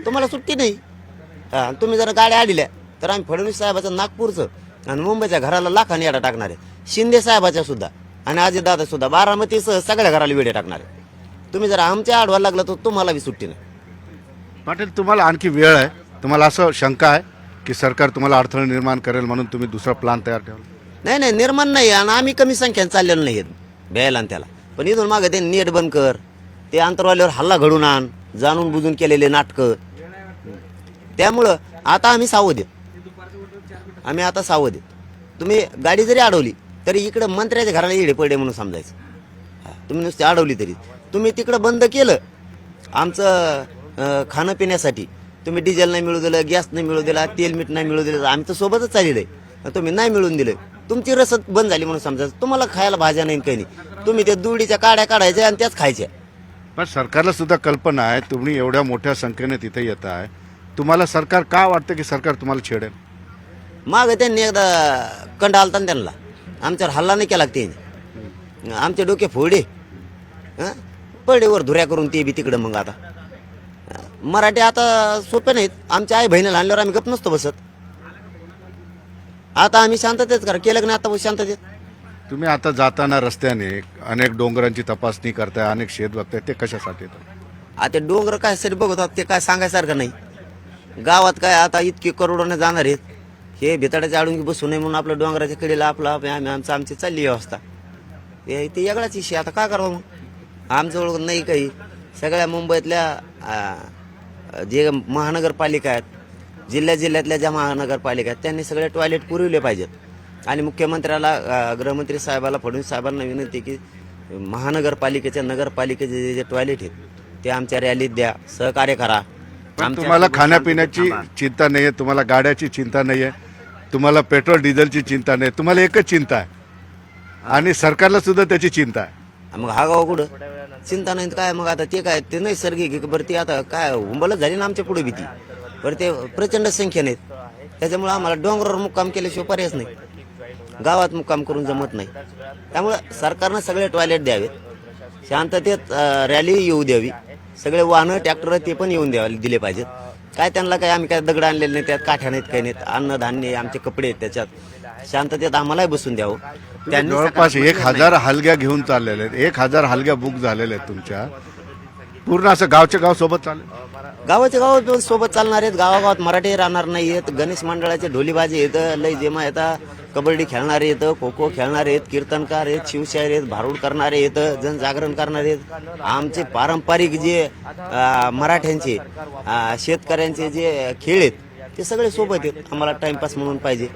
तुम्हाला सुट्टी नाही. तुम्ही जर गाड्या आलेल्या तर आम्ही फडणवीस साहेबाचं नागपूरचं आणि मुंबईच्या घराला लाखाने येडा टाकणार आहे. शिंदे साहेबाच्या सुद्धा आणि अजितदादा सुद्धा बारामतीसह सगळ्या घराला वेडे टाकणार आहे. तुम्ही जर आमच्या आडवायला लागलं तर तुम्हाला बी सुट्टी नाही. पाटील, तुम्हाला आणखी वेळ आहे, तुम्हाला असं शंका आहे की सरकार तुम्हाला अडथळे निर्माण करेल म्हणून तुम्ही दुसरा प्लान तयार ठेवला? नाही नाही, निर्माण नाही आणि आम्ही कमी संख्येने चाललेलो नाही भ्यायला आणि त्याला. पण इथून मागं ते नेट बंद कर, ते आंतरवाल्यावर हल्ला घडून आण, जाणून बुजून केलेले नाटकं. त्यामुळं आता आम्ही सावध आहेत. आम्ही आता सावध आहेत. तुम्ही गाडी जरी अडवली तरी इकडं मंत्र्याच्या घराला येडे पडे म्हणून समजायचं. तुम्ही नुसती अडवली तरी तुम्ही तिकडं बंद केलं आमचं खाणं पिण्यासाठी. तुम्ही डिझेल नाही मिळू दिलं, गॅस नाही मिळू दिला, तेल मीठ नाही मिळू दिलं. आम्ही तर सोबतच चाललेलं आहे. तुम्ही नाही मिळून दिलं, तुमची रसद बंद झाली म्हणून समजायचं. तुम्हाला खायला भाज्या नाही काही नाही. तुम्ही त्या दुडीच्या काड्या काढायच्या आणि त्याच खायच्या. पण सरकारला सुद्धा कल्पना आहे तुम्ही एवढ्या मोठ्या संख्येने तिथे येत आहे, तुम्हाला सरकार का वाटतं की सरकार तुम्हाला छेडेल? मागं त्यांनी एकदा कंड आलता ना त्यांना, आमच्यावर हल्ला नाही केला त्यांनी. आमचे डोके फोडे पडेवर धुऱ्या करून ते बी तिकडं. मग आता मराठी आता सोपे नाहीत. आमच्या आई बहिणीला आणल्यावर आम्ही गप नसतो बसत. आता आम्ही शांततेच करा केलं की नाही आता शांततेत. तुम्ही आता जाताना रस्त्याने अनेक डोंगरांची तपासणी करताय, अनेक शेत बघताय, ते कशासाठी? आता डोंगर काय साठी बघतात ते काय सांगायसारखं नाही. गावात काय आता इतके करोडोने जाणार आहेत. हे भिताडाच्या आडून बसू नये म्हणून आपल्या डोंगराच्या कडेला आमची चालली व्यवस्था. ते वेगळाच विषय. आता काय करावं मग? आमच्याजवळ नाही काही. सगळ्या मुंबईतल्या जे महानगरपालिका आहेत, जिल्ह्यातल्या ज्या महानगरपालिका आहेत त्यांनी सगळे टॉयलेट पुरवले पाहिजेत. आणि मुख्यमंत्र्याला, गृहमंत्री साहेबाला, फडणवीस साहेबांना विनंती की महानगरपालिकेच्या नगरपालिकेचे जे टॉयलेट आहेत ते आमच्या रॅलीत द्या, सहकार्य करा. तुम्हाला खाण्यापिण्याची चिंता नाहीये, तुम्हाला गाड्याची चिंता नाहीये, तुम्हाला पेट्रोल डिझेलची चिंता नाही, तुम्हाला एकच चिंता आहे आणि सरकारला सुद्धा त्याची चिंता आहे. मग हा गाव कुठं चिंता नाही काय? मग आता ते काय ते नैसर्गिक बरं ते आता काय हुंबलच झाली ना आमच्या पुढे भीती. बरं ते प्रचंड संख्येने आहेत. त्याच्यामुळे आम्हाला डोंगरावर मुक्काम केल्याशिवाय पर्यायच नाही. गावात मुक्काम करून जमत नाही. त्यामुळं सरकारनं सगळे टॉयलेट द्यावेत, शांततेत रॅली येऊ द्यावी, सगळे वाहनं ट्रॅक्टर ते पण येऊन दिले पाहिजेत. काय त्यांना काय आम्ही काय दगड आणलेले नाही, त्यात काठ्या नाहीत, काही नाहीत, अन्नधान्य आमचे कपडे आहेत त्याच्यात. शांततेत आम्हालाही बसून द्यावं. त्यांनी जवळपास 1000 हलग्या घेऊन चाललेले आहेत, 1000 हलग्या बुक झालेल्या आहेत तुमच्या. पूर्ण असं गावच्या गाव सोबत चालेल? गावाच्या गावात सोबत चालणार आहेत. गावागावात मराठी राहणार नाही आहेत. गणेश मंडळाचे ढोलीबाजी येतं, लय जेमा येतात, कबड्डी खेळणारे येतं, खो खो खेळणारे आहेत, कीर्तनकार आहेत, शिवशाहीर आहेत, भारूड करणारे येतं, जनजागरण करणारे आहेत. आमचे पारंपरिक जे मराठ्यांचे शेतकऱ्यांचे जे खेळ आहेत ते सगळे सोबत आहेत. आम्हाला टाइमपास म्हणून पाहिजे.